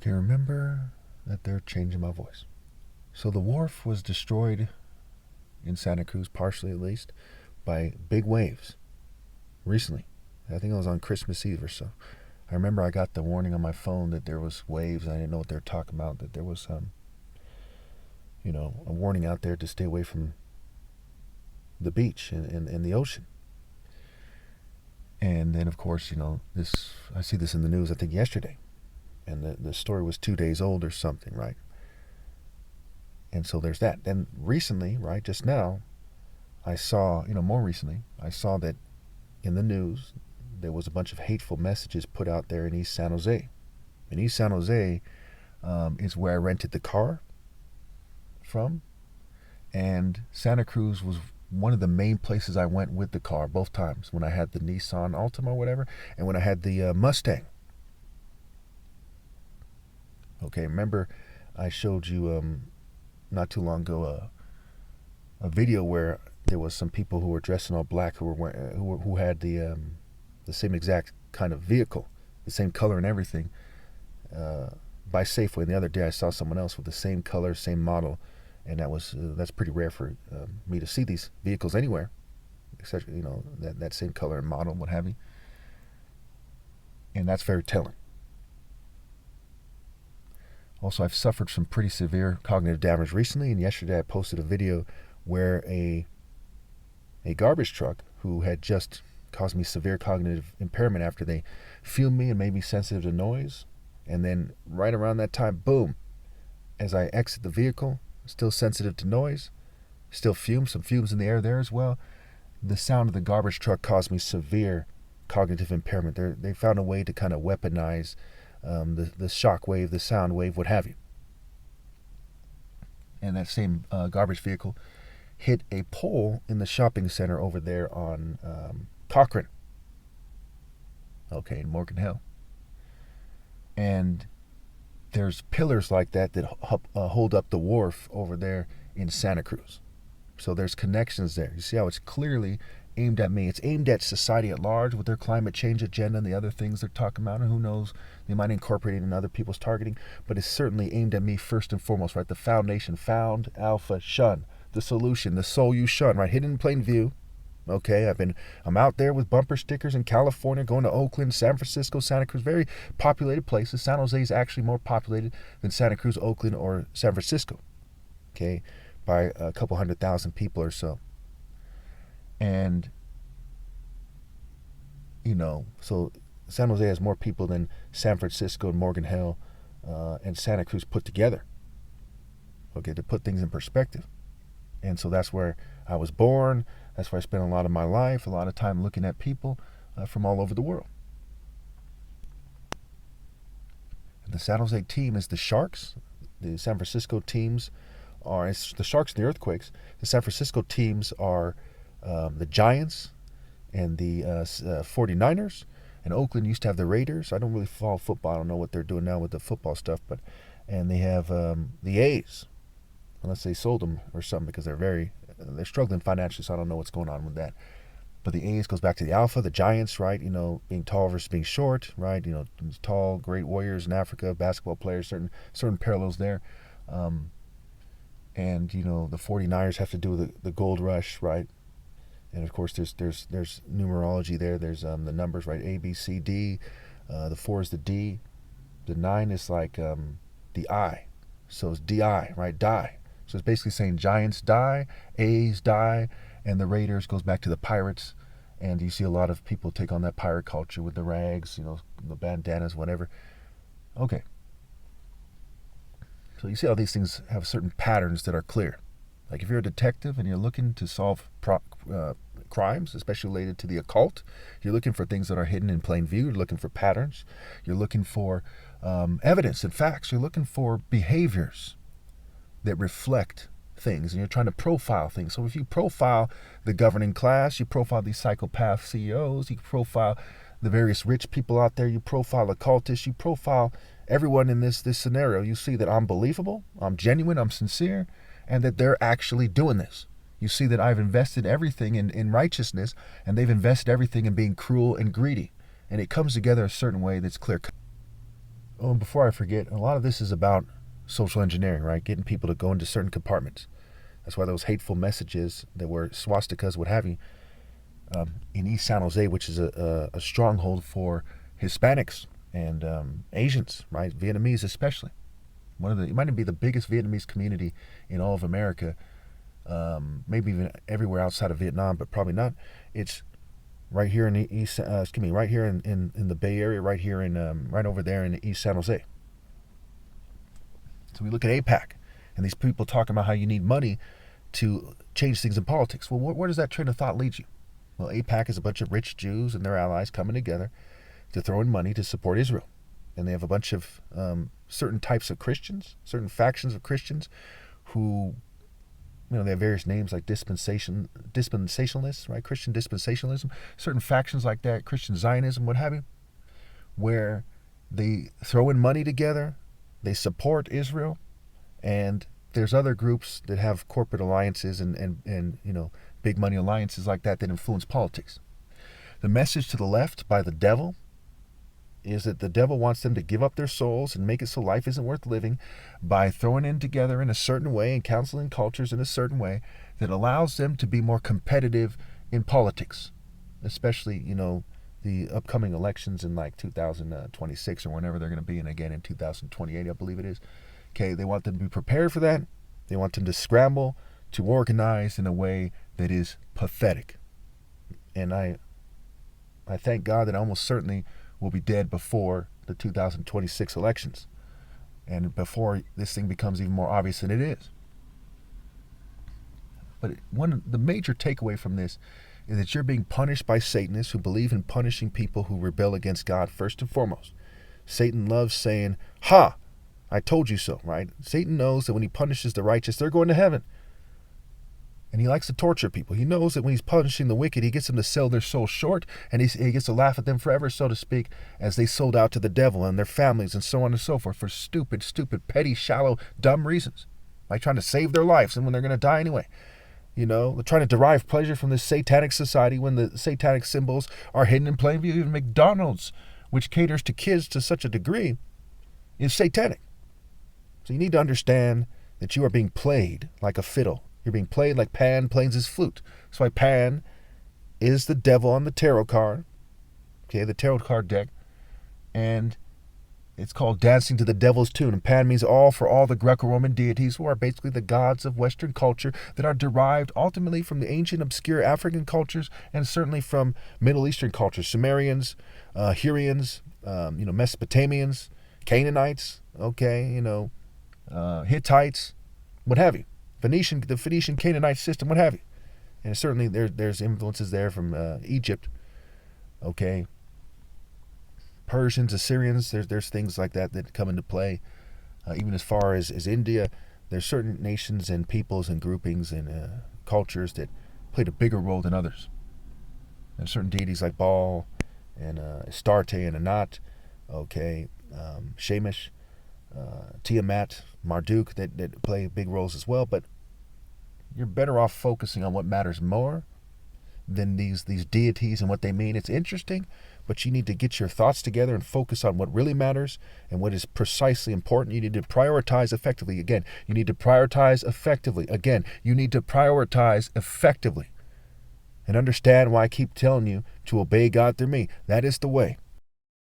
Okay, remember that they're changing my voice. So the wharf was destroyed in Santa Cruz, partially at least, by big waves recently. I think it was on Christmas Eve or so. I remember I got the warning on my phone that there was waves. I didn't know what they were talking about, that there was a warning out there to stay away from the beach and the ocean. And then, of course, I see this in the news, I think yesterday. And the story was 2 days old or something, right? And so there's that. Then recently, right, just now, I saw, more recently, I saw that in the news, there was a bunch of hateful messages put out there in East San Jose. And East San Jose is where I rented the car from. And Santa Cruz was one of the main places I went with the car both times, when I had the Nissan Altima or whatever, and when I had the Mustang. Okay, remember I showed you not too long ago a video where there was some people who were dressed in all black who had the same exact kind of vehicle, the same color and everything, by Safeway. And the other day I saw someone else with the same color, same model, and that's pretty rare for me to see these vehicles anywhere, except that same color and model, what have you. And that's very telling. Also, I've suffered some pretty severe cognitive damage recently, and yesterday I posted a video where a garbage truck who had just caused me severe cognitive impairment after they fumed me and made me sensitive to noise, and then right around that time, boom, as I exit the vehicle, still sensitive to noise, still some fumes in the air there as well. The sound of the garbage truck caused me severe cognitive impairment. They found a way to kind of weaponize the shock wave, the sound wave, what have you. And that same garbage vehicle hit a pole in the shopping center over there on Cochrane, in Morgan Hill. And there's pillars like that hold up the wharf over there in Santa Cruz. So there's connections there. You see how it's clearly aimed at me. It's aimed at society at large with their climate change agenda and the other things they're talking about. And who knows, they might incorporate it in other people's targeting. But it's certainly aimed at me first and foremost, right? The foundation, found, alpha, shun. The solution, the soul you shun, right? Hidden in plain view. Okay, I'm out there with bumper stickers in California, going to Oakland, San Francisco, Santa Cruz, very populated places. San Jose is actually more populated than Santa Cruz, Oakland, or San Francisco, okay, by a couple 100,000 people or so. And, so San Jose has more people than San Francisco and Morgan Hill and Santa Cruz put together, okay, to put things in perspective. And so that's where I was born. That's where I spent a lot of my life, a lot of time looking at people from all over the world. The San Jose team is the Sharks. The San Francisco teams it's the Sharks and the Earthquakes. The San Francisco teams are the Giants and the 49ers. And Oakland used to have the Raiders. I don't really follow football. I don't know what they're doing now with the football stuff. And they have the A's. Unless they sold them or something, because they're struggling financially, so I don't know what's going on with that. But the A's goes back to the Alpha, the Giants, right? Being tall versus being short, right? Tall, great warriors in Africa, basketball players, certain parallels there. And the 49ers have to do with the gold rush, right? And of course, there's numerology there. There's the numbers, right? A, B, C, D. The 4 is the D. The 9 is like the I. So it's D-I, right? Die. So it's basically saying Giants die, A's die, and the Raiders goes back to the Pirates. And you see a lot of people take on that pirate culture with the rags, the bandanas, whatever. Okay. So you see how these things have certain patterns that are clear. Like if you're a detective and you're looking to solve crimes, especially related to the occult, you're looking for things that are hidden in plain view. You're looking for patterns. You're looking for evidence and facts. You're looking for behaviors that reflect things, and you're trying to profile things. So if you profile the governing class, you profile these psychopath CEOs, you profile the various rich people out there, you profile occultists, you profile everyone in this scenario, you see that I'm believable, I'm genuine, I'm sincere, and that they're actually doing this. You see that I've invested everything in righteousness, and they've invested everything in being cruel and greedy. And it comes together a certain way that's clear. Oh, and before I forget, a lot of this is about social engineering, right? Getting people to go into certain compartments. That's why those hateful messages that were swastikas, what have you, in East San Jose, which is a stronghold for Hispanics and Asians, right? Vietnamese especially. It might be the biggest Vietnamese community in all of America, maybe even everywhere outside of Vietnam, but probably not. It's right here in the East, right here in the Bay Area, right here in, right over there in East San Jose. So we look at AIPAC, and these people talking about how you need money to change things in politics. Well, where does that train of thought lead you? Well, AIPAC is a bunch of rich Jews and their allies coming together to throw in money to support Israel. And they have a bunch of certain types of Christians, certain factions of Christians who, they have various names like dispensationalists, right? Christian dispensationalism, certain factions like that, Christian Zionism, what have you, where they throw in money together, they support Israel, and there's other groups that have corporate alliances and big money alliances like that influence politics. The message to the left by the devil is that the devil wants them to give up their souls and make it so life isn't worth living by throwing in together in a certain way and counseling cultures in a certain way that allows them to be more competitive in politics, especially, the upcoming elections in like 2026 or whenever they're going to be, and again in 2028, I believe it is. Okay, they want them to be prepared for that. They want them to scramble, to organize in a way that is pathetic. And I thank God that I almost certainly will be dead before the 2026 elections and before this thing becomes even more obvious than it is. But the major takeaway from this is that you're being punished by Satanists who believe in punishing people who rebel against God first and foremost. Satan loves saying, "Ha! I told you so," right? Satan knows that when he punishes the righteous, they're going to heaven. And he likes to torture people. He knows that when he's punishing the wicked, he gets them to sell their soul short, and he gets to laugh at them forever, so to speak, as they sold out to the devil and their families and so on and so forth for stupid, petty, shallow, dumb reasons. Like trying to save their lives and when they're going to die anyway. They're trying to derive pleasure from this satanic society when the satanic symbols are hidden in plain view. Even McDonald's, which caters to kids to such a degree, is satanic. So you need to understand that you are being played like a fiddle. You're being played like Pan plays his flute. That's why Pan is the devil on the tarot card. Okay, the tarot card deck. And it's called Dancing to the Devil's Tune. And Pan means all for all the Greco-Roman deities who are basically the gods of Western culture that are derived ultimately from the ancient, obscure African cultures and certainly from Middle Eastern cultures. Sumerians, Hurrians, Mesopotamians, Canaanites, Hittites, what have you. The Phoenician Canaanite system, what have you. And certainly there's influences there from Egypt, Persians, Assyrians, there's things like that come into play. Even as far as India, there's certain nations and peoples and groupings and cultures that played a bigger role than others. And certain deities like Baal and Astarte and Anat, Shamash, Tiamat, Marduk that play big roles as well, but you're better off focusing on what matters more than these deities and what they mean. It's interesting, but you need to get your thoughts together and focus on what really matters and what is precisely important. You need to prioritize effectively. Again, you need to prioritize effectively. Again, you need to prioritize effectively. And understand why I keep telling you to obey God through me. That is the way.